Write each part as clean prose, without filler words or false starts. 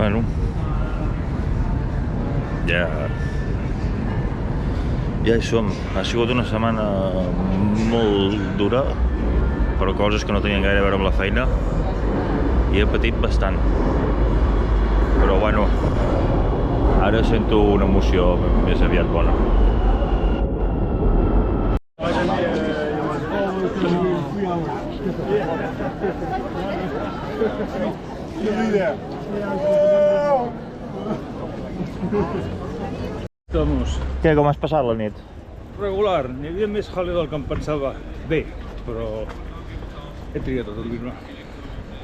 Bueno, ja hi som. Ha sigut una setmana molt dura, però coses que no tenien gaire a veure amb la feina, i he patit bastant. Però bueno, ara sento una emoció més aviat bona. Què, com has passat la nit? Regular, n'hi havia més jale del que em pensava. Bé, però he trigat a dormir-me.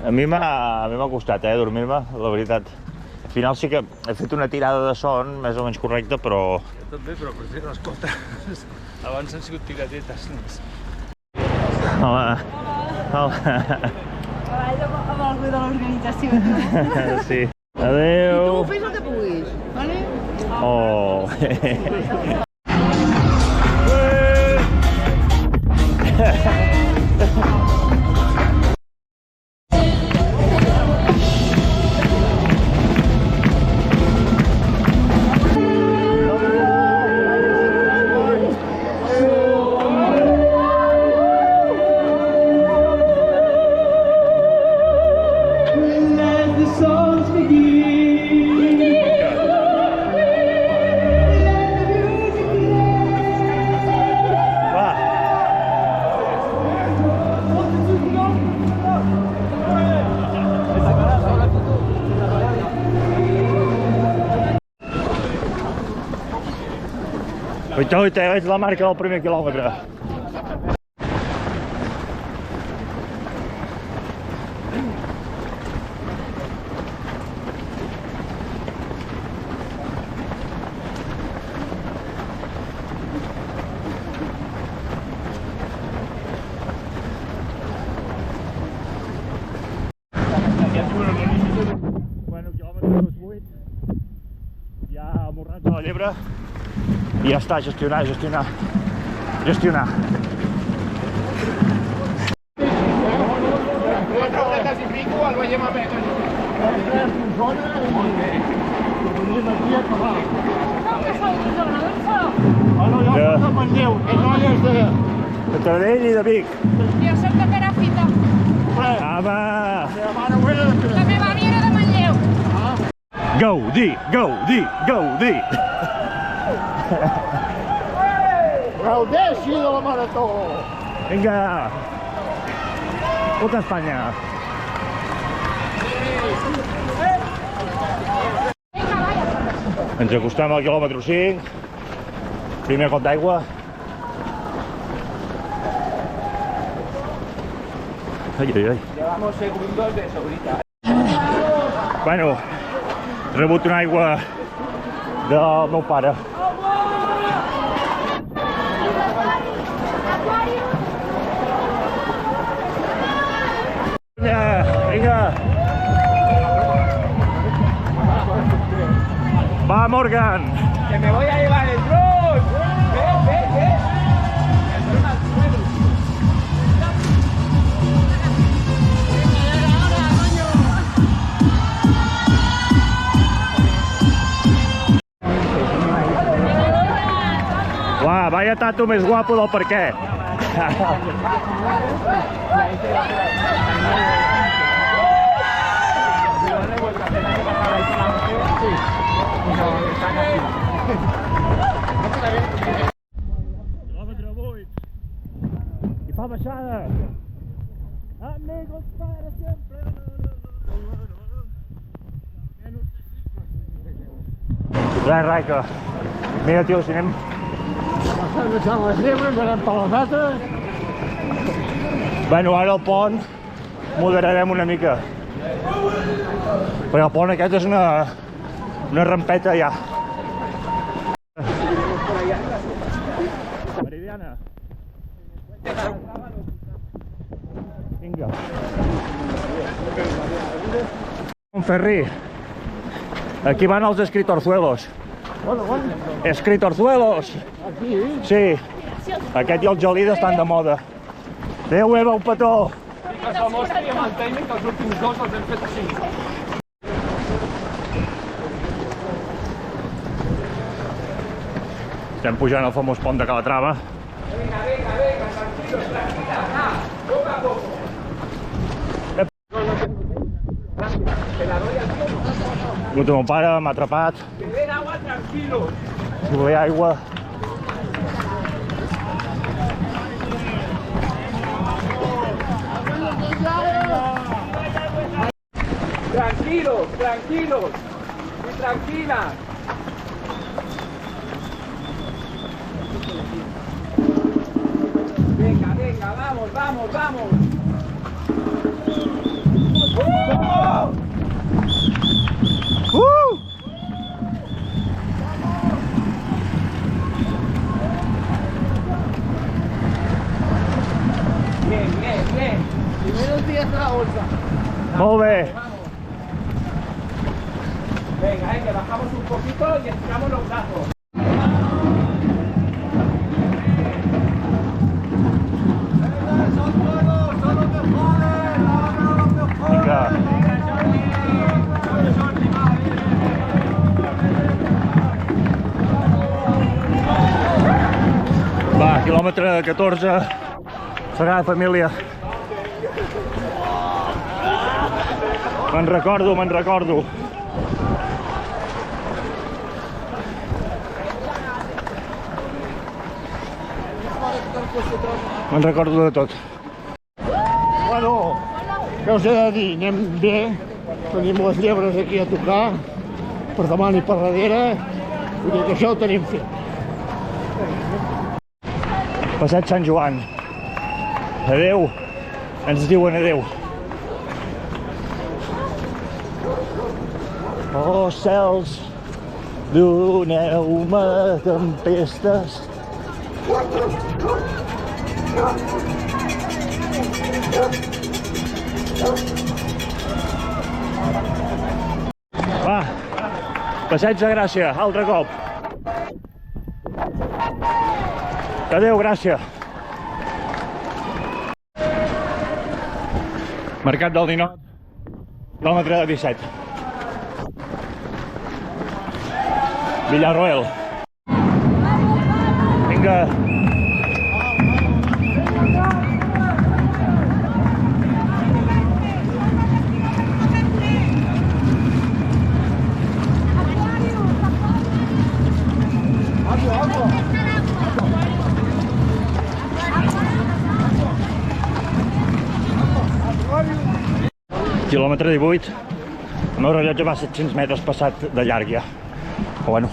A mi m'ha costat, dormir-me, la veritat. Al final sí que he fet una tirada de son més o menys correcta, però... Jo també, però prefiero les cotes. Abans han sigut tiradetes només. Hola. Hola. Treballo amb algú de l'organització, tu. Sí. Adéu. I tu fes el que puguis, vale? Oh. Uita, veig la marca del primer quilòmetre. Bueno, quilòmetre 8. Ja amorrats a la llebre. I ja està, gestionar. De Taradell i de Vic. Jo soc de Perafita. Apa! La meva àvia era de Manlleu. Gaudí! Gaudeixi de la marató! Vinga! Puta Espanya! Ens acostem al quilòmetre 5. Primer cop d'aigua. Ai. Llevamos segundos de sobrita. Bueno, he rebut una aigua del meu pare. Vinga! Va, Morgan! ¡Que me voy a llevar el drone! ¡Ve! Uah, vaya tatu més guapo del parquet. Quilòmetre 8. I fa baixada. Amigos para siempre. Res, que... Mira, tio, si anem... Estan deixant les llebres, anem per les altres. Bueno, ara el pont moderarem una mica. Perquè el pont aquest és una rampeta ja. Meridiana. Vinga. Montferri. Aquí van els escritorzuelos. Escritorzuelos! Aquí? Sí. Aquest i el gelida estan de moda. Adéu, Eva, un petó! Que se mostri amb el tècnic, els últims dos els hem fet així. Estem pujant al famós pont de Calatrava. Venga, venga, venga, tranquilo, tranquila, poco a poco. Te la doy al tío. El meu pare m'ha atrapat. Que den agua tranquilo. Si volia aigua. Tranquilos, tranquilos y tranquilas. Venga, venga, vamos, vamos, vamos. Bien, bien, bien. Primeros días de la bolsa. Molt bé. Venga, que bajamos un poquito y estiramos los brazos. Vinga. Va, quilòmetre 14. Sagrada Família. Me'n recordo. Me'n recordo de tot. Bueno, què us he de dir? Anem bé, tenim les llebres aquí a tocar, per davant i per darrere, vull dir que això ho tenim fet. Passeig Sant Joan. Adéu. Ens diuen adéu. Oh, cels, doneu-me tempestes. Va, passeig de Gràcia, altre cop. Adéu, Gràcia. Mercat del Ninot, quilòmetre 17. Villarroel. Vinga. Quilòmetre 18. El meu rellotge va 700 metres passat de llarg ja. Però bueno,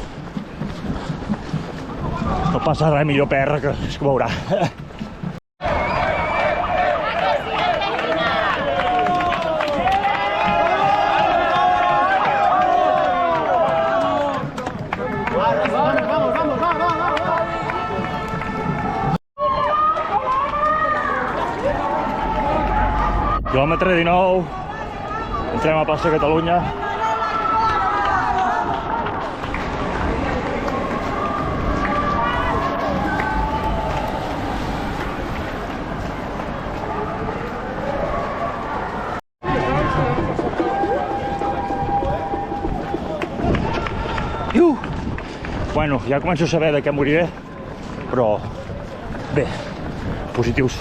no passa res, millor PR que es veurà. Quilòmetre 19. Entrem a plaça Catalunya. Bueno, ja començo a saber de què moriré, però bé, positius.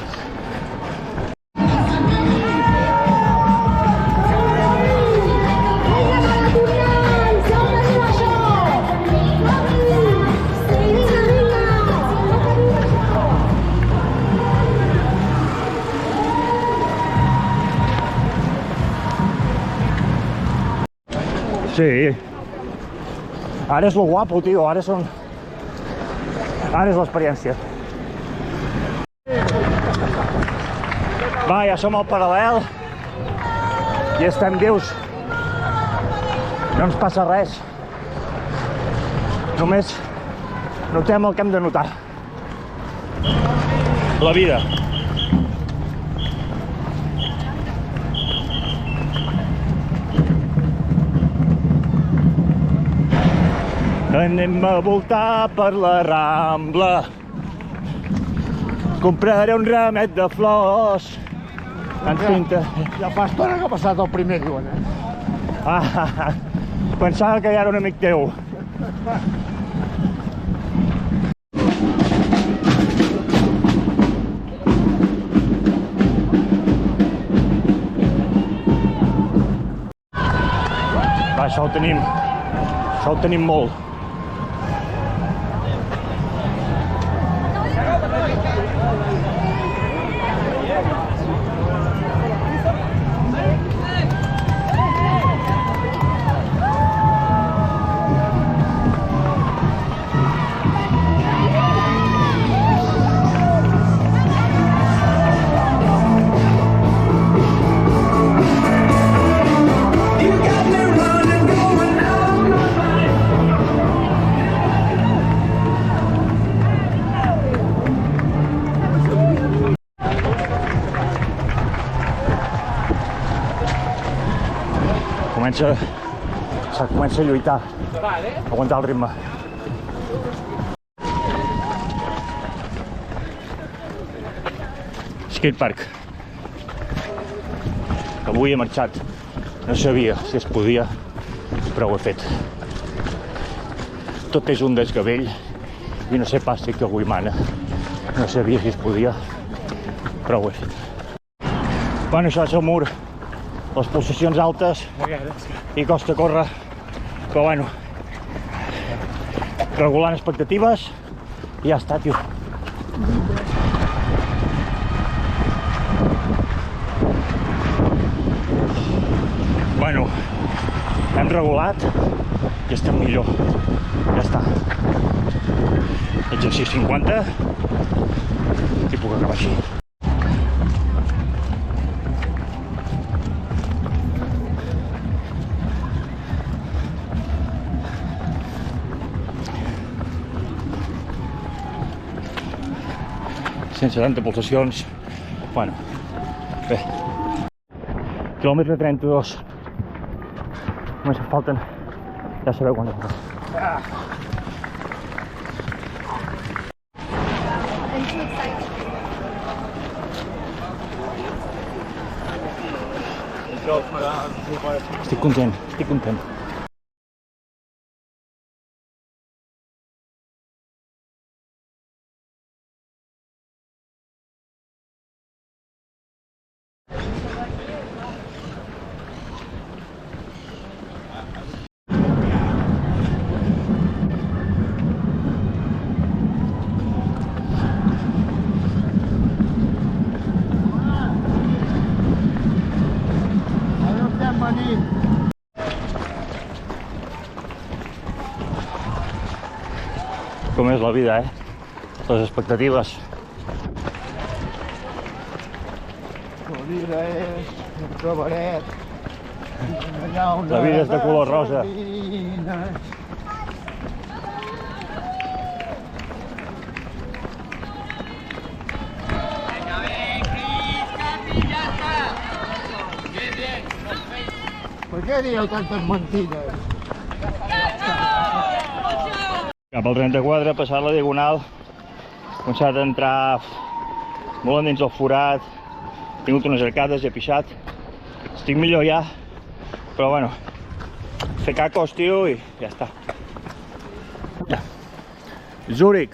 Sí. Ara és lo guapo, tio, ara és l'experiència. Va, ja som al paral·lel i estem vius. No ens passa res. Només notem el que hem de notar. La vida. Anem a voltar per la Rambla. Compraré un ramet de flors. Ja fa estona que ha passat el primer, diuen, Pensava que ja era un amic teu. Això ho tenim molt. Comença a lluitar, a aguantar el ritme. Skatepark. Avui he marxat. No sabia si es podia, però ho he fet. Tot és un desgavell i no sé pas si que avui mana. No sabia si es podia, però ho he fet. Bueno, això és el mur. Les pulsacions altes i costa córrer, però bueno, regulant expectatives i ja està, tio. Bueno, hem regulat i estem millor, ja està. Exercici 50 i puc acabar així. Sense tanta pulsacions, bueno, bé. Quilòmetre 32. Només em falten, ja sabeu quan és. Estic content. Com és la vida, Les expectatives. La vida és un cabaret. La vida és de color rosa. Per què dieu tantes mentides? Cap al 34, passat la diagonal, he començat a entrar molt endins del forat, he tingut unes arcades i he pixat. Estic millor ja, però bueno, fer cacos, tio, i ja està. Ja. Zúrich.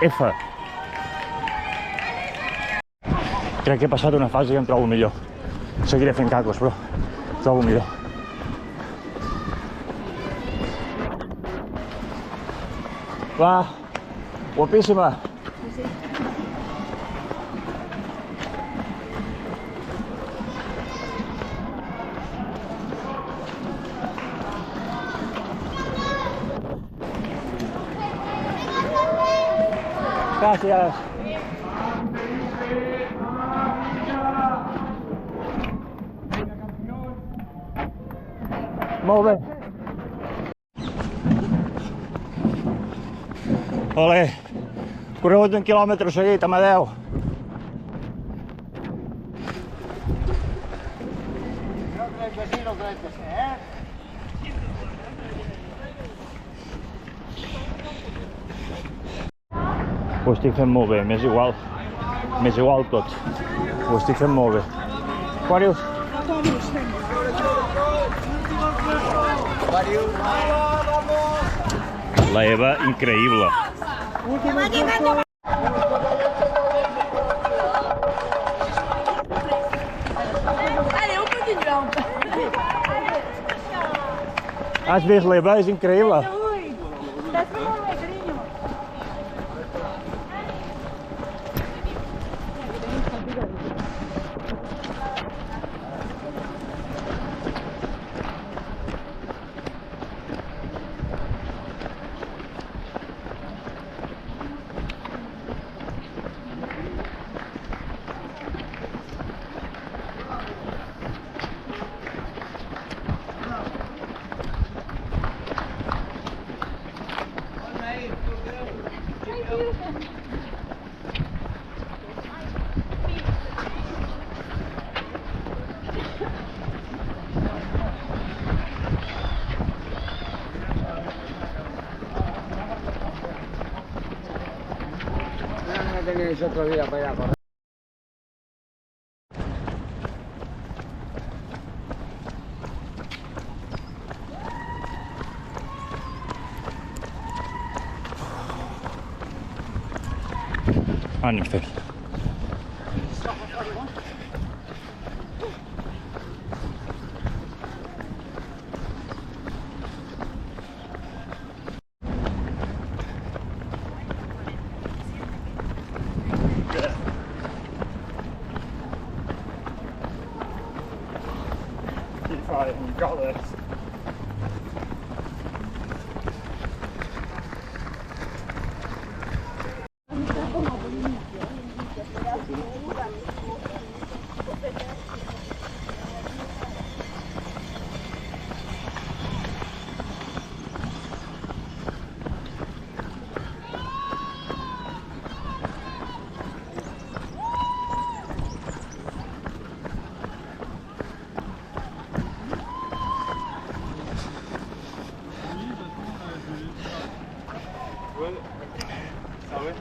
F. Crec que he passat una fase que em trobo millor. Seguiré fent cacos, però em trobo millor. Va, guapíssima. Sí. Gràcies. Molt bé. Ole, corregut un quilòmetre seguit, Amadeu. No crec que sí, no crec que sí, Ho estic fent molt bé, m'és igual tot. Ho estic fent molt bé. Aquarius? La Eva, increïble. Allez, on continue là. Has vist l'Eva? És increïble. Ui, estàs molt bé, carinyo. Tenéis otro día para ir a correr. Ànim, Fer. Keep fighting, you got this. ¿Sabes?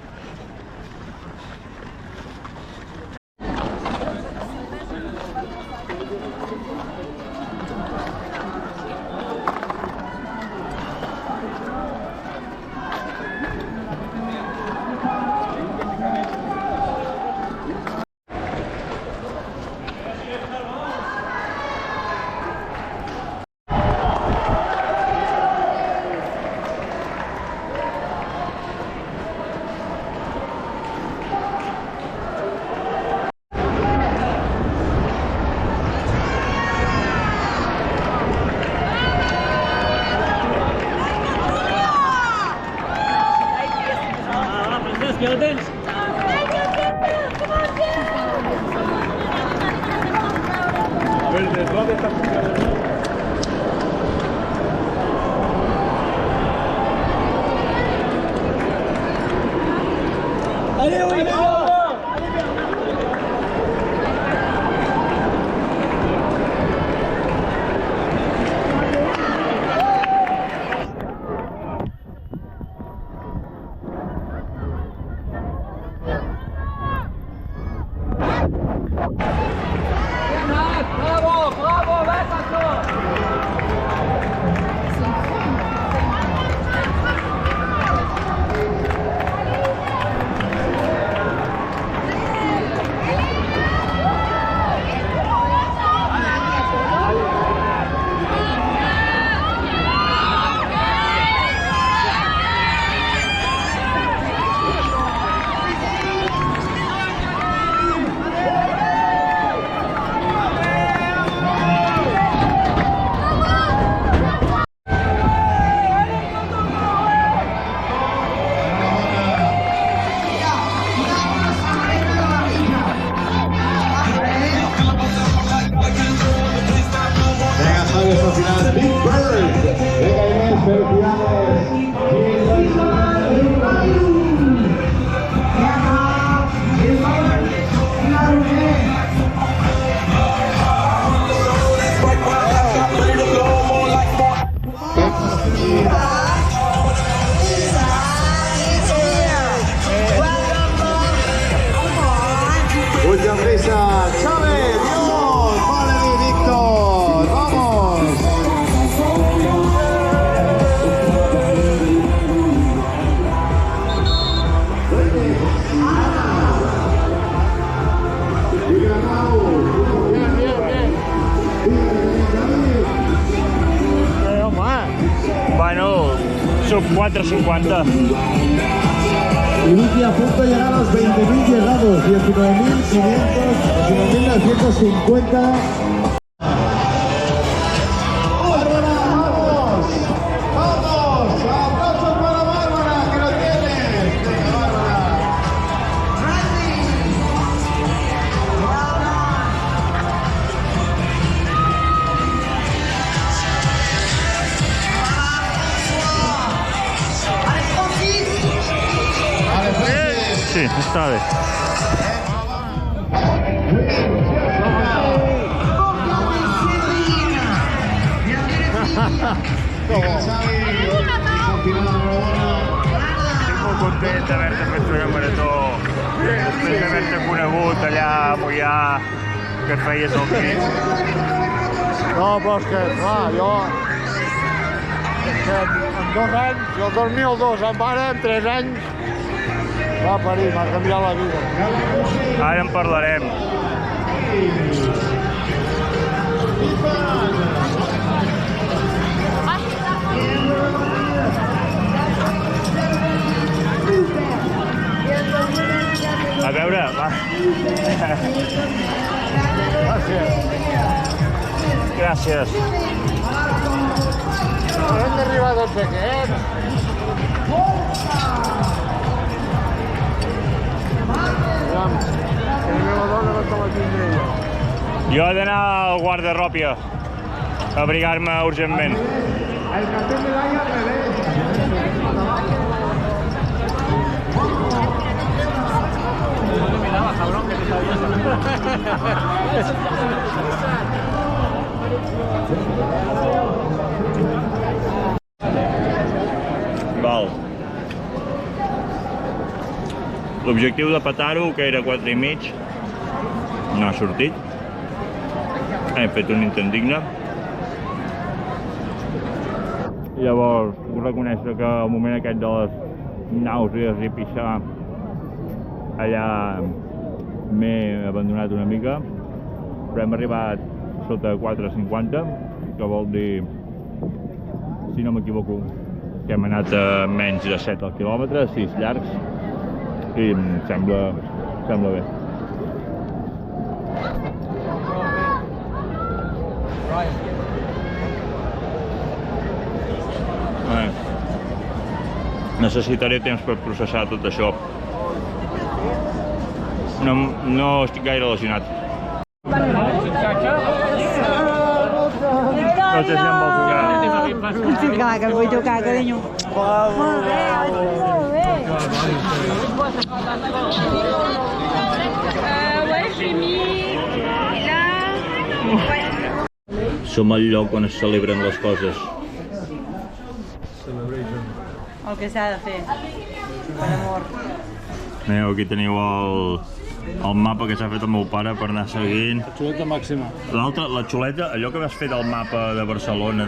A ver, ¿de dónde está funcionando? ¡Bravo! ¡Bravo! ¡Vas, Mucha risa, Chávez, Dios, vale, Víctor, vamos. Vamos, 4,50. Y Vicky a punto de llegar a los 20.000 llegados, 19.950. ¡Bárbara, vamos! ¡Vamos! ¡Aplausos para Bárbara, que lo tienes! ¡Venga, Bárbara! Vale, Francis. Sí, està bé. Estic molt content d'haver-te fet fer una marató després d'haver-te conegut allà a Moià, que et feies el crit. No, però és que, clar, jo... És que en 2 anys, jo el 2002 em mare, en 3 anys, va parir, m'ha canviat la vida. Ara en parlarem. A veure, va. Gràcies. Gràcies. Hem d'arribar tots aquests. Aviam, que la meva dona no te la tindré jo. Jo he d'anar al guardarròpia a abrigar-me urgentment. El cartel del año al revés. Val. L'objectiu de petar-ho, que era 4,5, no ha sortit. Hem fet un intent digne. Llavors, vull reconèixer que al moment aquest de les nàusees i pixar allà m'he abandonat una mica, però hem arribat sota 4,50, que vol dir, si no m'equivoco, que hem anat a menys de 7 al quilòmetre, 6 llargs, i em sembla bé. Necessitaré temps per processar tot això. No estic gaire lesionat. No sé si em vol tocar. Sí, clar, que vull tocar, carinyo. Molt bé, molt bé. Som al lloc on es celebren les coses. El que s'ha de fer, per amor. Aquí teniu el mapa que s'ha fet el meu pare per anar seguint. La xuleta màxima. L'altra, la xuleta, allò que vas fer del mapa de Barcelona,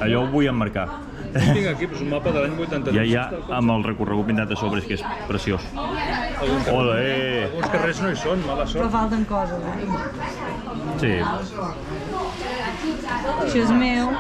allò ho vull emmarcar. Tinc aquí un mapa de l'any 83. Ja amb el recorregut pintat a sobre, és que és preciós. Olé! Alguns carrers no hi són, mala Però sort. falten coses, eh? Sí. Això és meu.